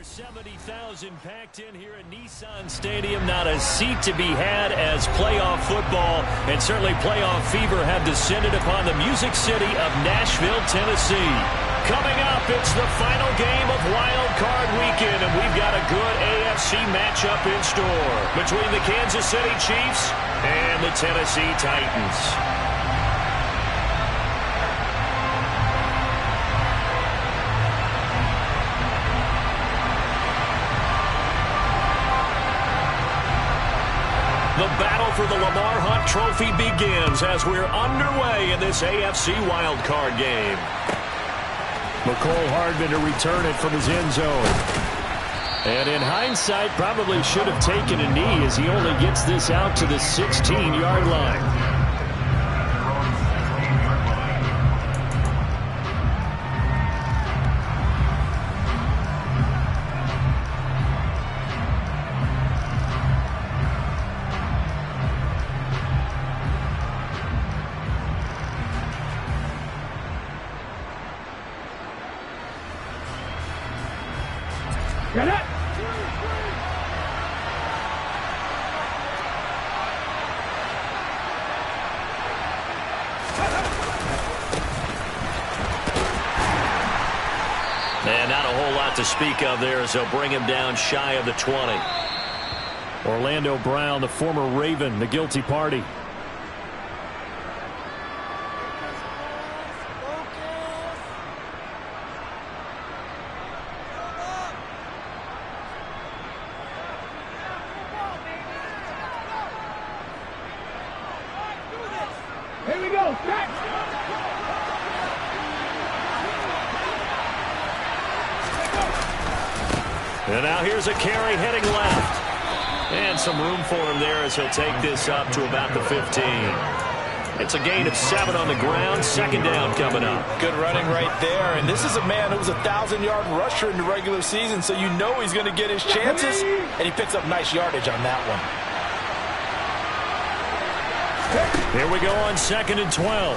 70,000 packed in here at Nissan Stadium. Not a seat to be had as playoff football and certainly playoff fever have descended upon the Music City of Nashville, Tennessee. Coming up, it's the final game of Wild Card Weekend, and we've got a good AFC matchup in store between the Kansas City Chiefs and the Tennessee Titans. The battle for the Lamar Hunt Trophy begins as we're underway in this AFC wildcard game. McCole Hardman to return it from his end zone. And in hindsight, probably should have taken a knee as he only gets this out to the 16-yard line. Get it! And not a whole lot to speak of there as they'll bring him down shy of the 20. Orlando Brown, the former Raven, the guilty party. Here we go, set! And now here's a carry heading left. And some room for him there as he'll take this up to about the 15. It's a gain of 7 on the ground. Second down coming up. Good running right there. And this is a man who was a 1,000-yard rusher in the regular season, so you know he's going to get his chances. And he picks up nice yardage on that one. Here we go on 2nd and 12.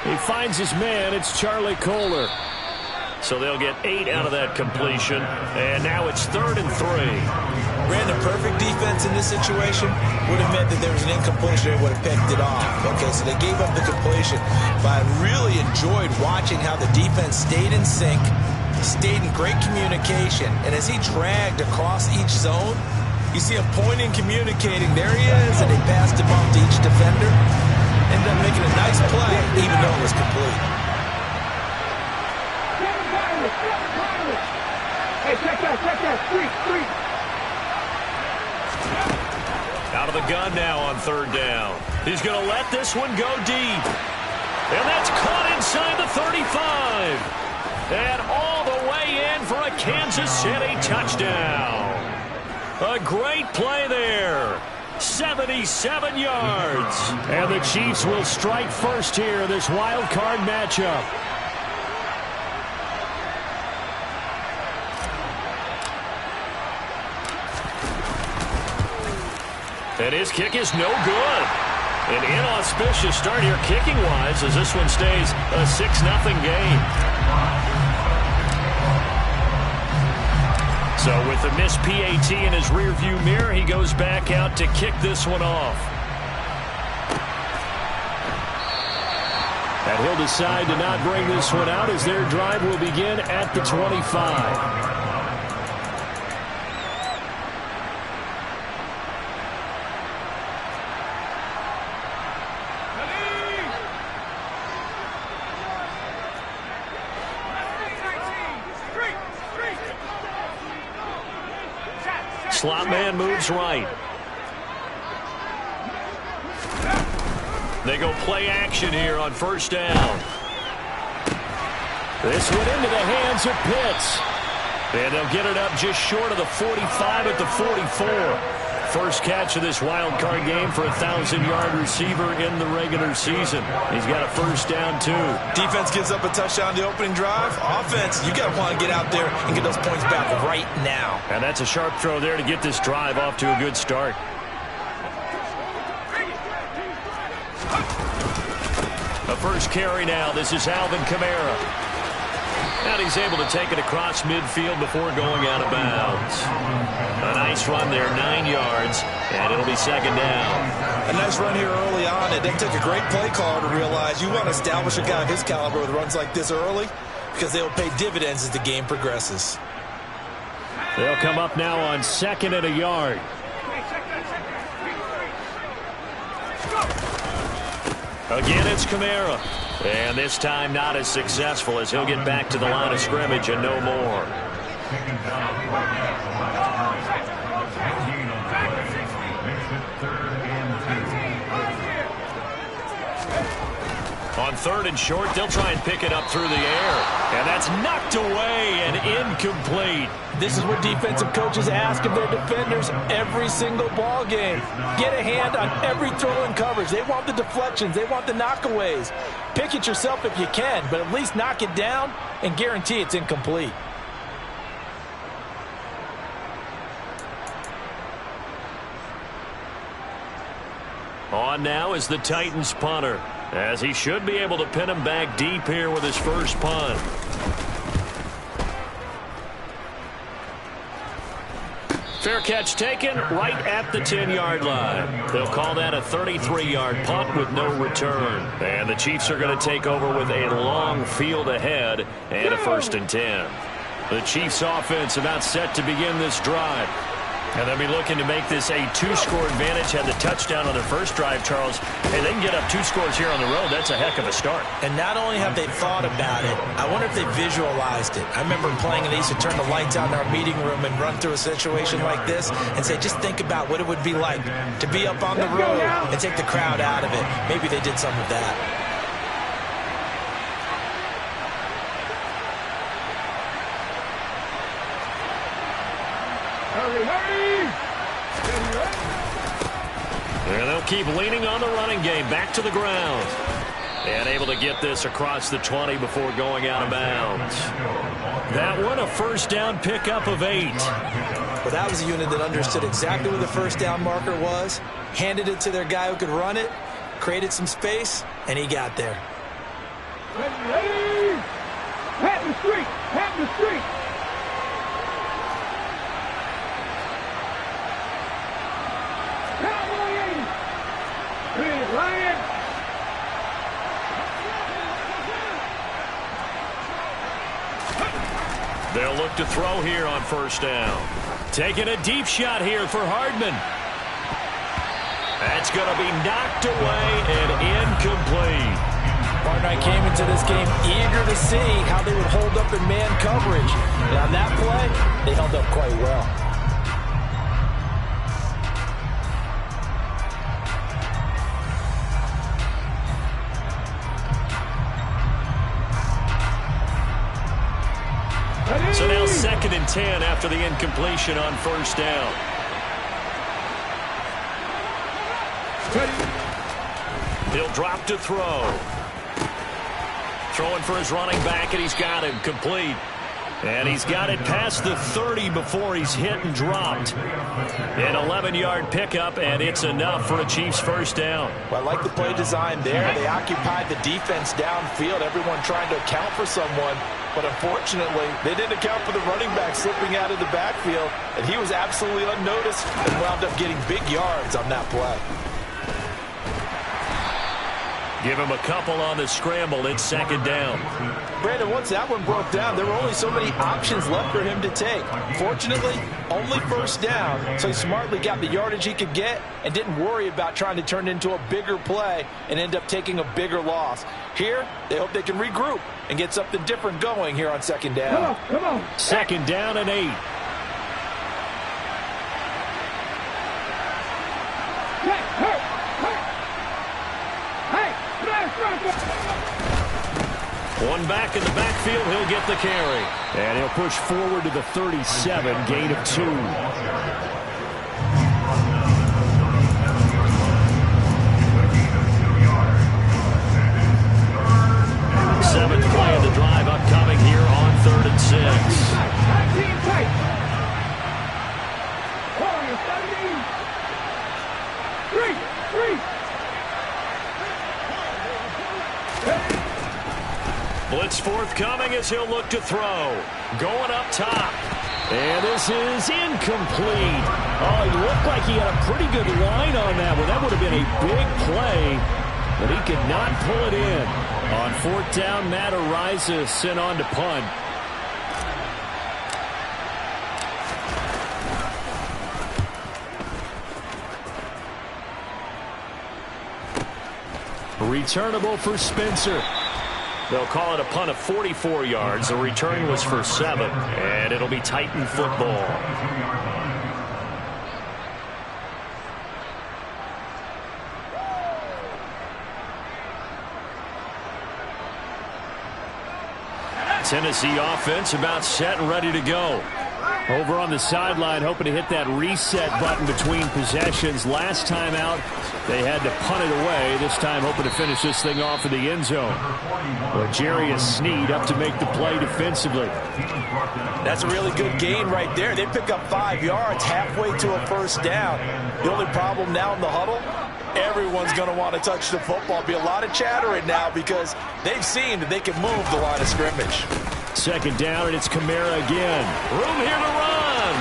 He finds his man. It's Charlie Kohler. So they'll get 8 out of that completion. And now it's 3rd and 3. Ran the perfect defense in this situation. Would have meant that there was an incompletion. They would have picked it off. Okay, so they gave up the completion. But I really enjoyed watching how the defense stayed in sync, stayed in great communication. And as he dragged across each zone, you see him pointing, communicating. There he is, and they passed him off to each defender. Ended up making a nice play, even though it was complete. Hey, check that, street. Out of the gun now on 3rd down. He's going to let this one go deep. And that's caught inside the 35. And all the way in for a Kansas City touchdown. A great play there. 77 yards. And the Chiefs will strike first here in this wild card matchup. And his kick is no good. An inauspicious start here kicking-wise as this one stays a 6-0 game. So with the missed PAT in his rearview mirror, he goes back out to kick this one off. And he'll decide to not bring this one out as their drive will begin at the 25. Slot man moves right. They go play action here on 1st down. This one into the hands of Pitts. And they'll get it up just short of the 45 at the 44. First catch of this wild card game for a 1,000-yard receiver in the regular season. He's got a 1st down, too. Defense gives up a touchdown the opening drive. Offense, you got to want to get out there and get those points back right now. And that's a sharp throw there to get this drive off to a good start. A first carry now. This is Alvin Kamara. And he's able to take it across midfield before going out of bounds. A nice run there, 9 yards, and it'll be second down. A nice run here early on. It didn't take a great play caller to realize you want to establish a guy of his caliber with runs like this early because they'll pay dividends as the game progresses. They'll come up now on 2nd and a yard. Again, it's Kamara. And this time not as successful as he'll get back to the line of scrimmage and no more. On 3rd and short, they'll try and pick it up through the air. And that's knocked away and incomplete. This is what defensive coaches ask of their defenders every single ball game. Get a hand on every throw in coverage. They want the deflections. They want the knockaways. Pick it yourself if you can, but at least knock it down and guarantee it's incomplete. On now is the Titans punter, as he should be able to pin him back deep here with his first punt. Fair catch taken right at the 10-yard line. They'll call that a 33-yard punt with no return. And the Chiefs are going to take over with a long field ahead and a 1st and 10. The Chiefs offense about set to begin this drive. And they'll be looking to make this a 2-score advantage. Had the touchdown on their first drive, Charles. Hey, they can get up 2 scores here on the road. That's a heck of a start. And not only have they thought about it, I wonder if they visualized it. I remember playing and they used to turn the lights on in our meeting room and run through a situation like this and say, just think about what it would be like to be up on the road and take the crowd out of it. Maybe they did some of that. And they'll keep leaning on the running game. Back to the ground. And able to get this across the 20 before going out of bounds. That one, a first down pickup of 8. Well, that was a unit that understood exactly where the first down marker was, handed it to their guy who could run it, created some space, and he got there. Ready? Pat the street! Pat the street! They'll look to throw here on first down. Taking a deep shot here for Hardman. That's going to be knocked away and incomplete. Partner, I came into this game eager to see how they would hold up in man coverage. And on that play, they held up quite well. So now 2nd and 10 after the incompletion on first down. He'll drop to throw. Throwing for his running back, and he's got him complete. And he's got it past the 30 before he's hit and dropped. An 11-yard pickup, and it's enough for a Chiefs first down. Well, I like the play design there. They occupied the defense downfield, everyone trying to account for someone. But unfortunately, they didn't account for the running back slipping out of the backfield, and he was absolutely unnoticed and wound up getting big yards on that play. Give him a couple on the scramble. It's 2nd down. Brandon, once that one broke down, there were only so many options left for him to take. Fortunately, only first down, so he smartly got the yardage he could get and didn't worry about trying to turn it into a bigger play and end up taking a bigger loss. Here, they hope they can regroup and get something different going here on 2nd down. Come on. 2nd down and 8. One back in the backfield, he'll get the carry. And he'll push forward to the 37, gain of 2. 7th play of the drive upcoming here on 3rd and 6. Blitz forthcoming as he'll look to throw. Going up top. And this is incomplete. Oh, he looked like he had a pretty good line on that one. That would have been a big play, but he could not pull it in. On fourth down, Matt Ariza sent on to punt. Returnable for Spencer. They'll call it a punt of 44 yards. The return was for 7, and it'll be Titan football. Tennessee offense about set and ready to go. Over on the sideline, hoping to hit that reset button between possessions. Last time out, they had to punt it away. This time, hoping to finish this thing off in the end zone. But Jarius Sneed up to make the play defensively. That's a really good gain right there. They pick up 5 yards halfway to a first down. The only problem now in the huddle, everyone's going to want to touch the football. Be a lot of chattering now because they've seen that they can move the line of scrimmage. Second down, and it's Kamara again. Room here to run.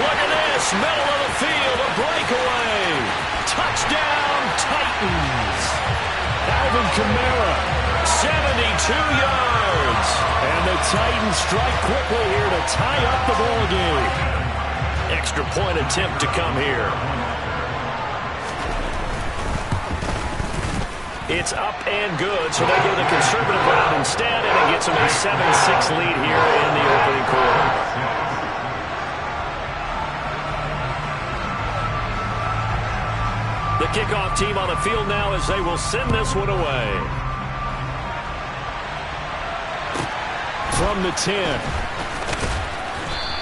Look at this. Middle of the field, a breakaway. Touchdown, Titans. Alvin Kamara, 72 yards. And the Titans strike quickly here to tie up the ball game. Extra point attempt to come here. It's up and good, so they go the conservative route instead, and it gets them a 7-6 lead here in the opening quarter. The kickoff team on the field now as they will send this one away. From the 10.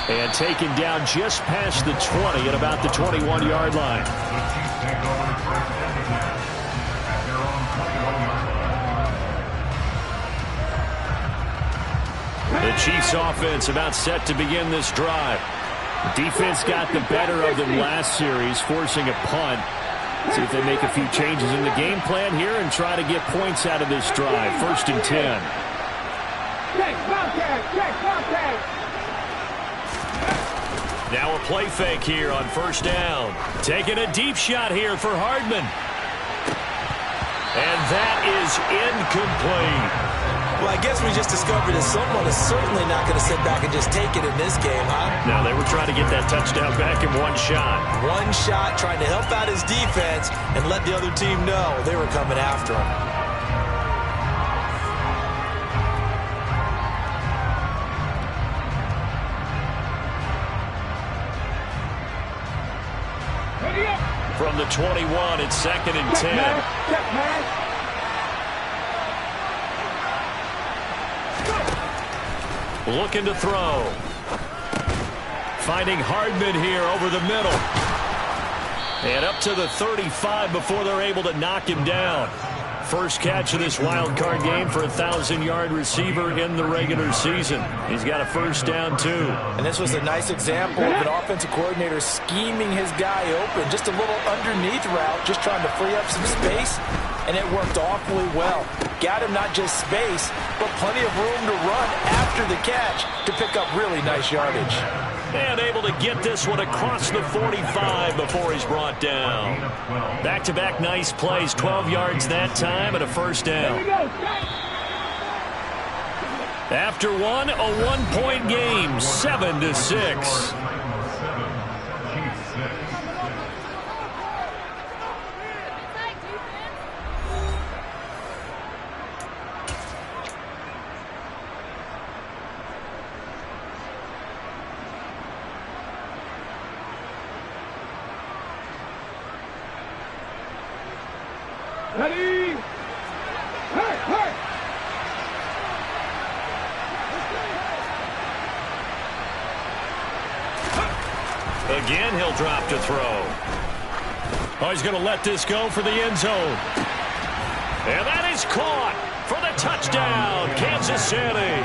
And taken down just past the 20 at about the 21-yard line. The Chiefs offense about set to begin this drive. The defense got the better of them last series, forcing a punt. See if they make a few changes in the game plan here and try to get points out of this drive. First and 10. Check, contact, check, contact. Now a play fake here on first down. Taking a deep shot here for Hardman. And that is incomplete. Well, I guess we just discovered that someone is certainly not going to sit back and just take it in this game, huh? No, they were trying to get that touchdown back in one shot. One shot, trying to help out his defense and let the other team know they were coming after him. From the 21, it's second and 10. Check, man. Looking to throw. Finding Hardman here over the middle. And up to the 35 before they're able to knock him down. First catch of this wild card game for a 1,000-yard receiver in the regular season. He's got a first down, too. And this was a nice example of an offensive coordinator scheming his guy open. Just a little underneath route, just trying to free up some space. And it worked awfully well. Got him not just space, but plenty of room to run after the catch to pick up really nice yardage. And able to get this one across the 45 before he's brought down. Back-to-back nice plays, 12 yards that time and a first down. After one, a one-point game, 7-6. Ready? Hurt, hurt. Again, he'll drop to throw. Oh, he's going to let this go for the end zone. And that is caught for the touchdown, Kansas City.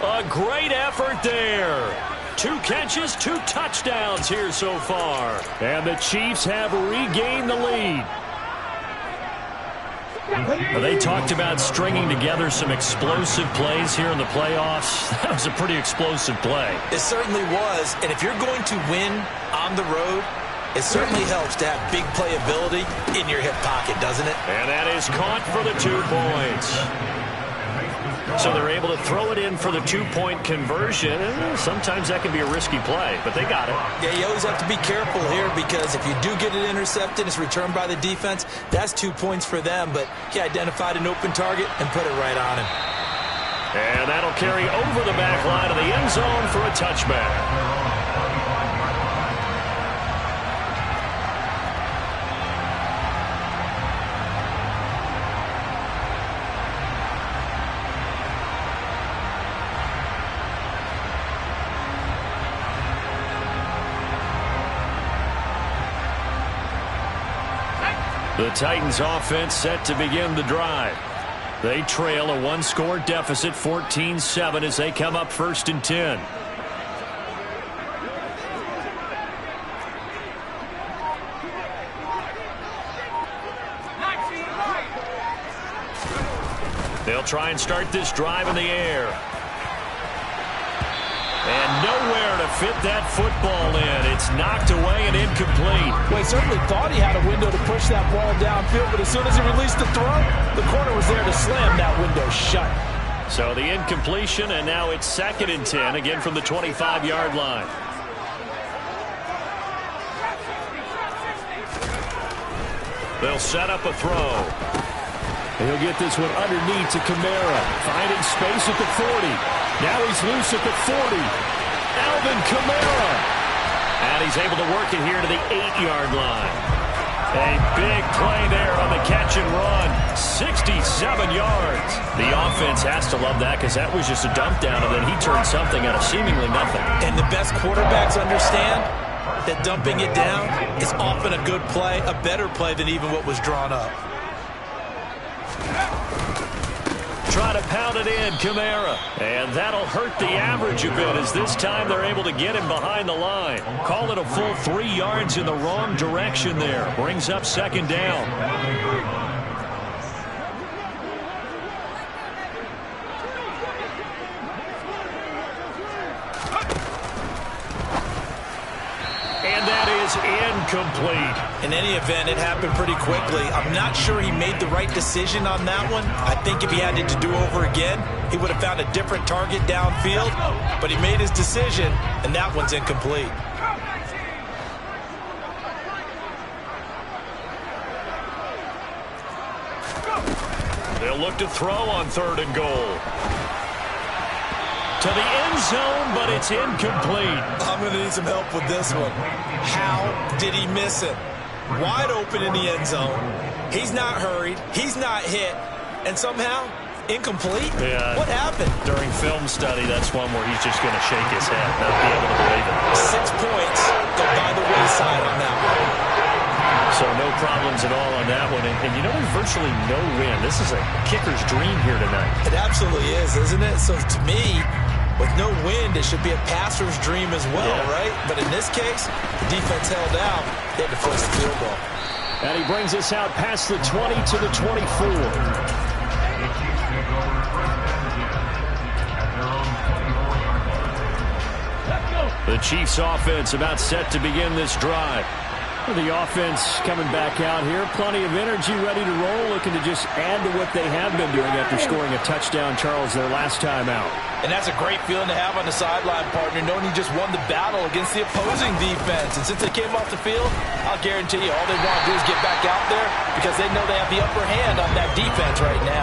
A great effort there. 2 catches, 2 touchdowns here so far. And the Chiefs have regained the lead. Well, they talked about stringing together some explosive plays here in the playoffs. That was a pretty explosive play. It certainly was, and if you're going to win on the road, it certainly helps to have big playability in your hip pocket, doesn't it? And that is caught for the 2 points. So they're able to throw it in for the 2-point conversion. Sometimes that can be a risky play, but they got it. Yeah, you always have to be careful here because if you do get it intercepted, it's returned by the defense. That's 2 points for them, but he identified an open target and put it right on him. And that'll carry over the back line of the end zone for a touchback. The Titans offense set to begin the drive. They trail a 1-score deficit, 14-7, as they come up 1st and 10. They'll try and start this drive in the air. And nowhere to fit that football in. It's knocked away and incomplete. Well, he certainly thought he had a window to push that ball downfield, but as soon as he released the throw, the corner was there to slam that window shut. So the incompletion, and now it's 2nd and 10, again from the 25-yard line. They'll set up a throw. He'll get this one underneath to Kamara, finding space at the 40. Now he's loose at the 40. Alvin Kamara. And he's able to work it here to the 8-yard line. A big play there on the catch and run. 67 yards. The offense has to love that because that was just a dump down, and then he turned something out of seemingly nothing. And the best quarterbacks understand that dumping it down is often a good play, a better play than even what was drawn up. Try to pound it in, Kamara. And that'll hurt the average a bit as this time they're able to get him behind the line. Call it a full 3 yards in the wrong direction there. Brings up 2nd down. Incomplete. In any event, it happened pretty quickly. I'm not sure he made the right decision on that one. I think if he had it to do over again, he would have found a different target downfield. But he made his decision, and that one's incomplete. They'll look to throw on 3rd and goal. To the end zone, but it's incomplete. I'm going to need some help with this one. How did he miss it? Wide open in the end zone. He's not hurried. He's not hit. And somehow, incomplete? Yeah. What happened? During film study, that's one where he's just going to shake his head, not be able to believe it. 6 points go by the wayside on that one. So no problems at all on that one. And you know, there's virtually no wind. This is a kicker's dream here tonight. It absolutely is, isn't it? So to me, with no wind, it should be a passer's dream as well, right? But in this case, the defense held out. They had to force the field goal. And he brings us out past the 20 to the 24. The Chiefs offense about set to begin this drive. The offense coming back out here. Plenty of energy, ready to roll, looking to just add to what they have been doing after scoring a touchdown, Charles, their last time out. And that's a great feeling to have on the sideline, partner, knowing you just won the battle against the opposing defense. And since they came off the field, I'll guarantee you all they want to do is get back out there because they know they have the upper hand on that defense right now.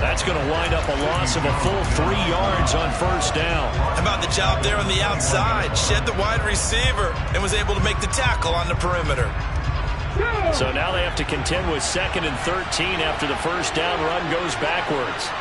That's going to wind up a loss of a full 3 yards on 1st down. How about the job there on the outside? Shed the wide receiver and was able to make the tackle on the perimeter. So now they have to contend with 2nd and 13 after the 1st down run goes backwards.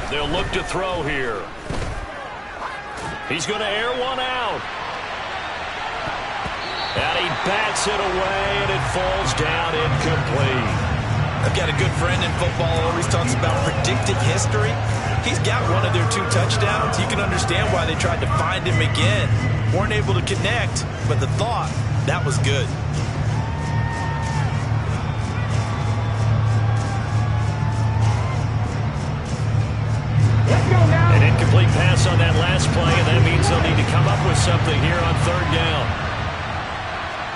They'll look to throw here. He's going to air one out. And he bats it away, and it falls down incomplete. I've got a good friend in football who always talks about predictive history. He's got one of their 2 touchdowns. You can understand why they tried to find him again. Weren't able to connect, but the thought, that was good. Let's go now. An incomplete pass on that last play, and that means they'll need to come up with something here on third down.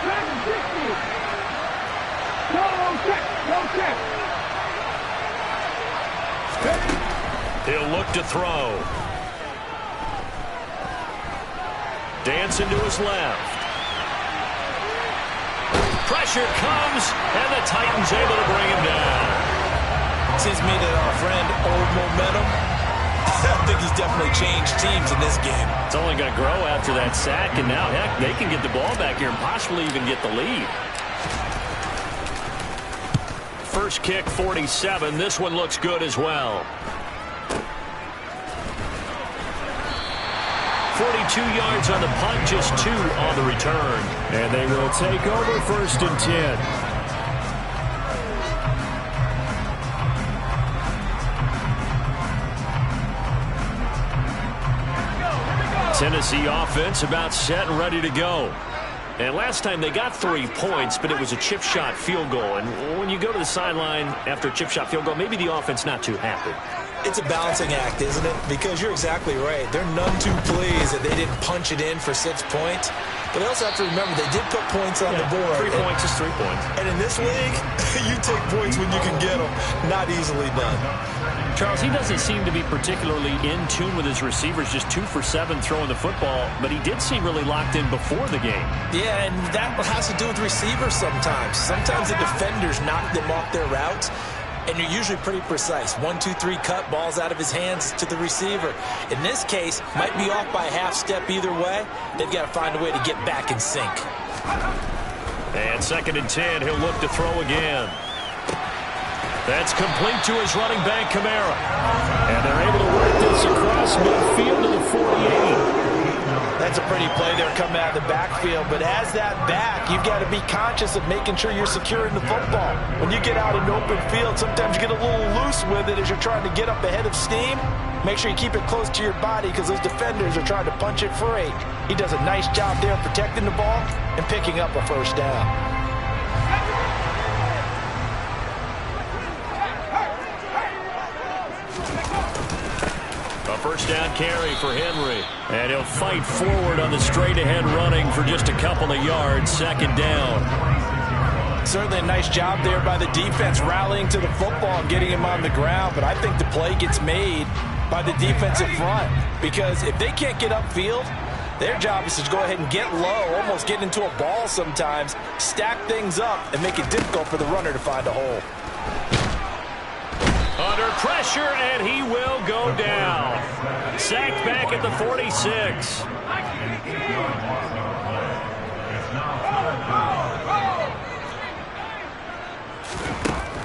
760. No check. No check. He'll look to throw. Dancing to his left. Pressure comes, and the Titans able to bring him down. Seems to me that our friend, old momentum, I think he's definitely changed teams in this game. It's only going to grow after that sack, and now, heck, they can get the ball back here and possibly even get the lead. First kick, 47. This one looks good as well. 42 yards on the punt, just 2 on the return. And they will take over first and 10. Tennessee offense about set and ready to go. And last time they got 3 points, but it was a chip shot field goal. And when you go to the sideline after a chip shot field goal, maybe the offense not too happy. It's a balancing act, isn't it? Because you're exactly right. They're none too pleased that they didn't punch it in for 6 points. But they also have to remember they did put points on the board. 3 points is 3 points. And in this league, you take points when you can get them. Not easily done. Charles, he doesn't seem to be particularly in tune with his receivers, just 2 for 7 throwing the football, but he did seem really locked in before the game. Yeah, and that has to do with receivers sometimes. Sometimes the defenders knock them off their routes, and you're usually pretty precise. 1, 2, 3 cut, balls out of his hands to the receiver. In this case, might be off by a half step either way. They've got to find a way to get back in sync. And second and 10, he'll look to throw again. That's complete to his running back, Kamara. And they're able to work this across midfield to the 48. That's a pretty play there coming out of the backfield. But as that back, you've got to be conscious of making sure you're securing the football. When you get out in open field, sometimes you get a little loose with it as you're trying to get up ahead of steam. Make sure you keep it close to your body because those defenders are trying to punch it free. He does a nice job there protecting the ball and picking up a first down. A first down carry for Henry. And he'll fight forward on the straight-ahead running for just a couple of yards. Second down. Certainly a nice job there by the defense rallying to the football and getting him on the ground. But I think the play gets made by the defensive front. Because if they can't get upfield, their job is to go ahead and get low, almost get into a ball sometimes, stack things up, and make it difficult for the runner to find a hole. Under pressure, and he will go down. Sacked back at the 46.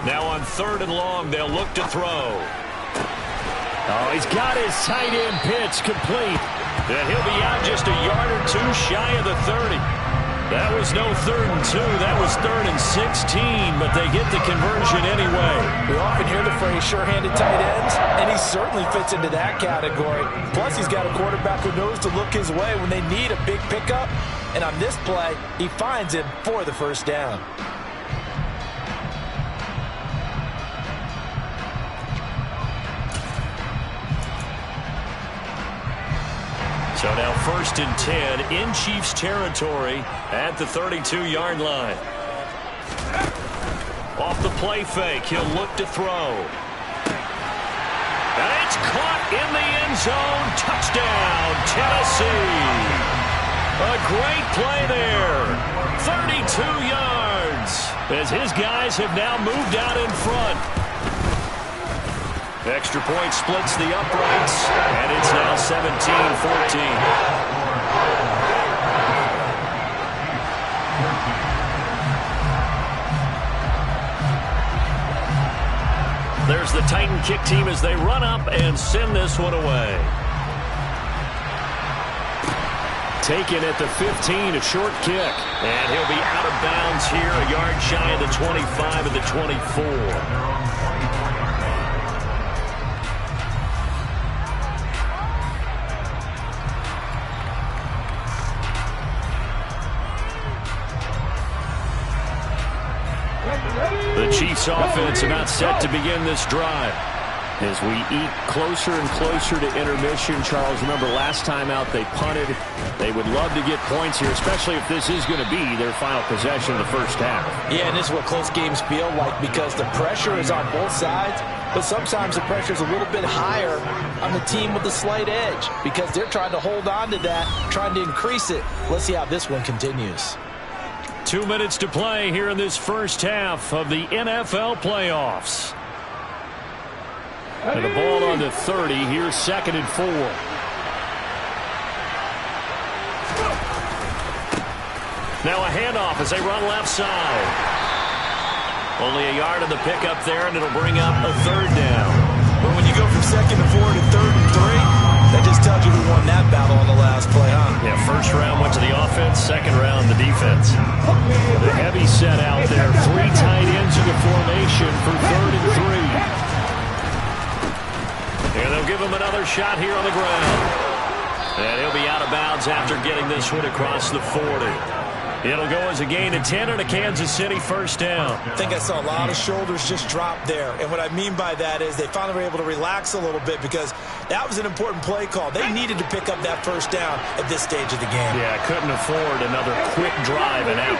Now on third and long, they'll look to throw. Oh, he's got his tight end pitch complete. And he'll be out just a yard or 2 shy of the 30. That was no 3rd and 2. That was 3rd and 16, but they get the conversion anyway. We often hear the phrase sure-handed tight ends, and he certainly fits into that category. Plus, he's got a quarterback who knows to look his way when they need a big pickup. And on this play, he finds him for the first down. So now 1st and 10 in Chiefs territory at the 32-yard line. Off the play fake, he'll look to throw. And it's caught in the end zone. Touchdown, Tennessee. A great play there. 32 yards as his guys have now moved out in front. Extra point splits the uprights, and it's now 17-14. There's the Titan kick team as they run up and send this one away. taken at the 15, a short kick. And he'll be out of bounds here, a yard shy of the 25 of the 24. The Chiefs offense about set to begin this drive. As we eat closer and closer to intermission, Charles, remember last time out they punted. They would love to get points here, especially if this is going to be their final possession of the first half. Yeah, and this is what close games feel like because the pressure is on both sides, but sometimes the pressure is a little bit higher on the team with the slight edge because they're trying to hold on to that, trying to increase it. Let's see how this one continues. 2 minutes to play here in this first half of the NFL playoffs. And the ball on the 30. Here's 2nd and 4. Now a handoff as they run left side. Only a yard of the pickup there, and it'll bring up a 3rd down. But when you go from 2nd and 4 to 3rd and 3, that just tells you who won that battle on the last play, huh? Yeah, first round went to the offense, second round the defense. The heavy set out there. 3 tight ends in the formation for 3rd and 3. And they'll give him another shot here on the ground. And he'll be out of bounds after getting this one across the 40. It'll go as a gain of 10 and a Kansas City first down. I think I saw a lot of shoulders just drop there. And what I mean by that is they finally were able to relax a little bit because that was an important play call. They needed to pick up that first down at this stage of the game. Yeah, couldn't afford another quick drive and out.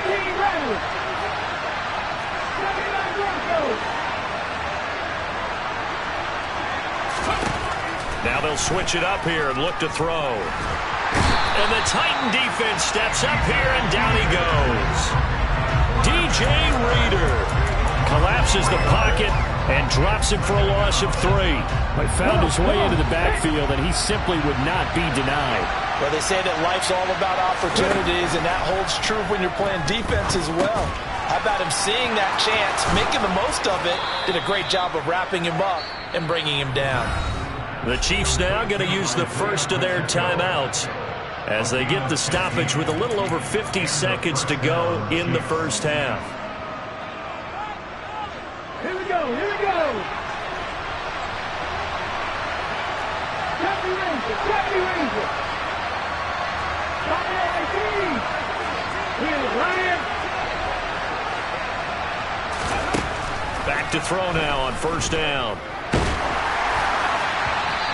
Now they'll switch it up here and look to throw. And the Titan defense steps up here, and down he goes. DJ Reader collapses the pocket and drops him for a loss of 3. He found his way into the backfield, and he simply would not be denied. Well, they say that life's all about opportunities, and that holds true when you're playing defense as well. How about him seeing that chance, making the most of it, did a great job of wrapping him up and bringing him down. The Chiefs now going to use the first of their timeouts as they get the stoppage with a little over 50 seconds to go in the first half. Here we go, here we go. Captain Ranger, Captain Ranger. Here's Ryan. Back to throw now on first down.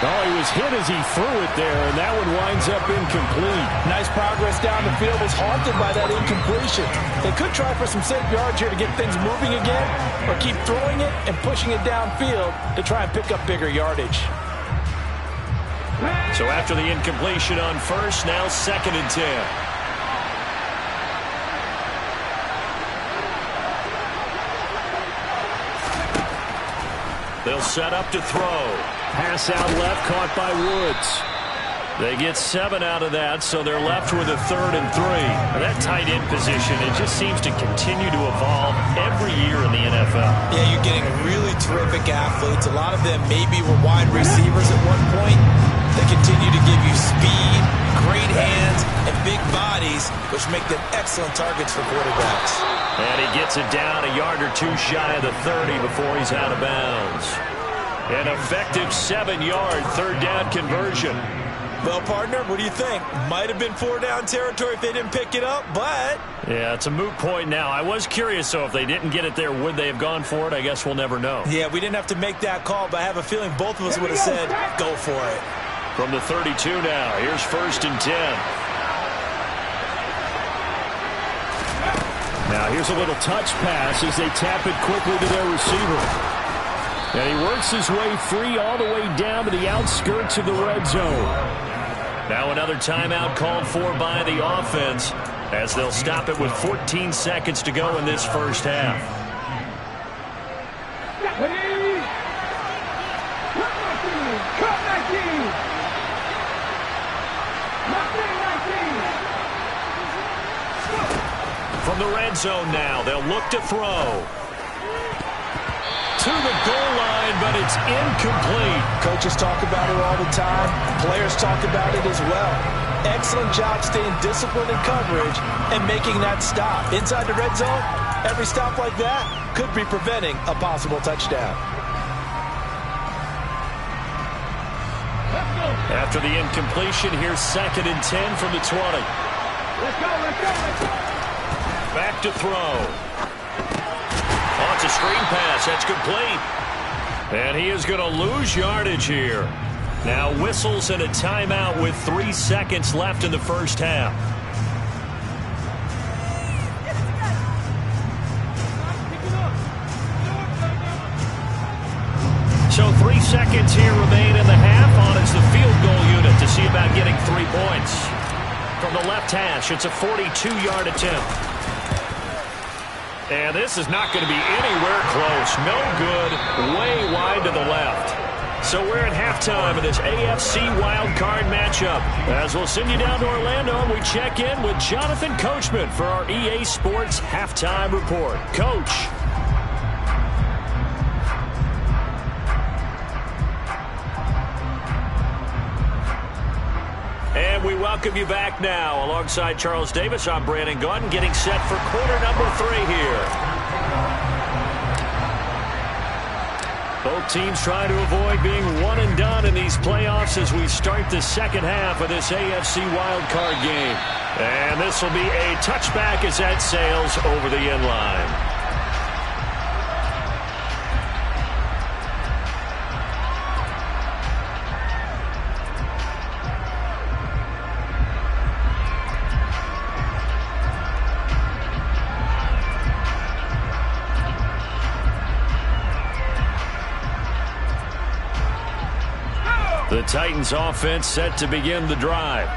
Oh, he was hit as he threw it there, and that one winds up incomplete. Nice progress down the field, was halted by that incompletion. They could try for some safe yards here to get things moving again, or keep throwing it and pushing it downfield to try and pick up bigger yardage. So after the incompletion on first, now 2nd and 10. They'll set up to throw. Pass out left, caught by Woods. They get 7 out of that, so they're left with a 3rd and 3. Now that tight end position, it just seems to continue to evolve every year in the NFL. Yeah, you're getting really terrific athletes. A lot of them maybe were wide receivers at one point. They continue to give you speed, great hands, and big bodies, which make them excellent targets for quarterbacks. And he gets it down a yard or 2 shy of the 30 before he's out of bounds. An effective 7-yard 3rd down conversion. Well, partner, what do you think? Might have been 4-down territory if they didn't pick it up, but... Yeah, it's a moot point now. I was curious, so if they didn't get it there, would they have gone for it? I guess we'll never know. Yeah, we didn't have to make that call, but I have a feeling both of us would have said, go for it. From the 32 now, here's 1st and 10. Now here's a little touch pass as they tap it quickly to their receiver. And he works his way free all the way down to the outskirts of the red zone. Now another timeout called for by the offense as they'll stop it with 14 seconds to go in this first half. From the red zone now, they'll look to throw. To the goal line, but it's incomplete. Coaches talk about it all the time. Players talk about it as well. excellent job staying disciplined in coverage and making that stop. Inside the red zone, every stop like that could be preventing a possible touchdown. After the incompletion, here's 2nd and 10 from the 20. Let's go, let's go, let's go. Back to throw. Oh, it's a screen pass. That's complete. And he is going to lose yardage here. Now whistles and a timeout with 3 seconds left in the first half. So 3 seconds here remain in the half. On is the field goal unit to see about getting 3 points. From the left hash, it's a 42-yard attempt. And this is not going to be anywhere close. No good. Way wide to the left. So we're at halftime of this AFC wildcard matchup. As we'll send you down to Orlando, and we check in with Jonathan Coachman for our EA Sports Halftime Report. Coach. And we welcome you back now. Alongside Charles Davis, I'm Brandon Gaudin, getting set for quarter number 3 here. Both teams trying to avoid being one and done in these playoffs as we start the second half of this AFC wildcard game. And this will be a touchback as that sails over the end line. The Titans offense set to begin the drive.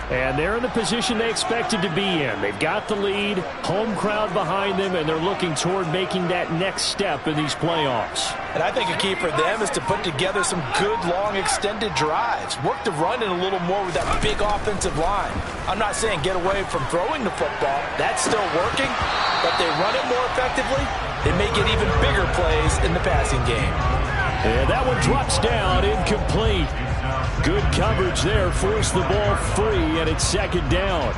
And they're in the position they expected to be in. They've got the lead, home crowd behind them, and they're looking toward making that next step in these playoffs. And I think a key for them is to put together some good, long, extended drives. Work the run in a little more with that big offensive line. I'm not saying get away from throwing the football. That's still working. But they run it more effectively, they may get even bigger plays in the passing game. And that one drops down, incomplete. Good coverage there, forced the ball free, and it's 2nd down.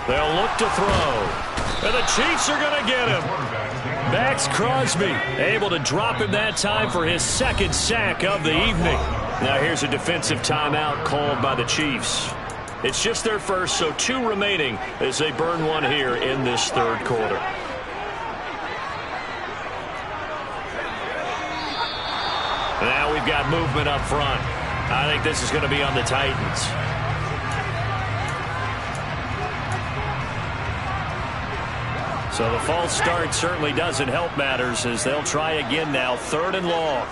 They'll look to throw. And the Chiefs are going to get him. Max Crosby able to drop him that time for his 2nd sack of the evening. Now here's a defensive timeout called by the Chiefs. It's just their first, so 2 remaining as they burn one here in this 3rd quarter. Now we've got movement up front. I think this is going to be on the Titans. So the false start certainly doesn't help matters as they'll try again now, 3rd and long.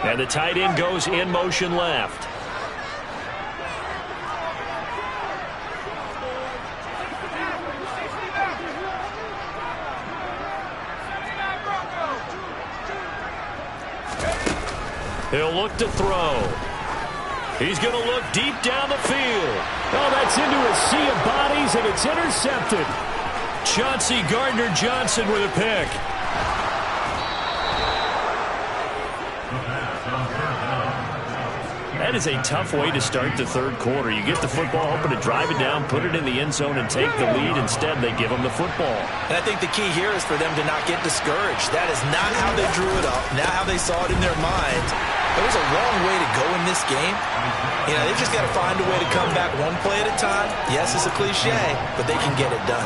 And the tight end goes in motion left. He'll look to throw. He's going to look deep down the field. Oh, that's into a sea of bodies, and it's intercepted. Chauncey Gardner-Johnson with a pick. That is a tough way to start the 3rd quarter. You get the football, hoping to drive it down, put it in the end zone, and take the lead. Instead, they give them the football. And I think the key here is for them to not get discouraged. That is not how they drew it up, not how they saw it in their minds. There's a long way to go in this game. You know, they just got to find a way to come back one play at a time. Yes, it's a cliche, but they can get it done.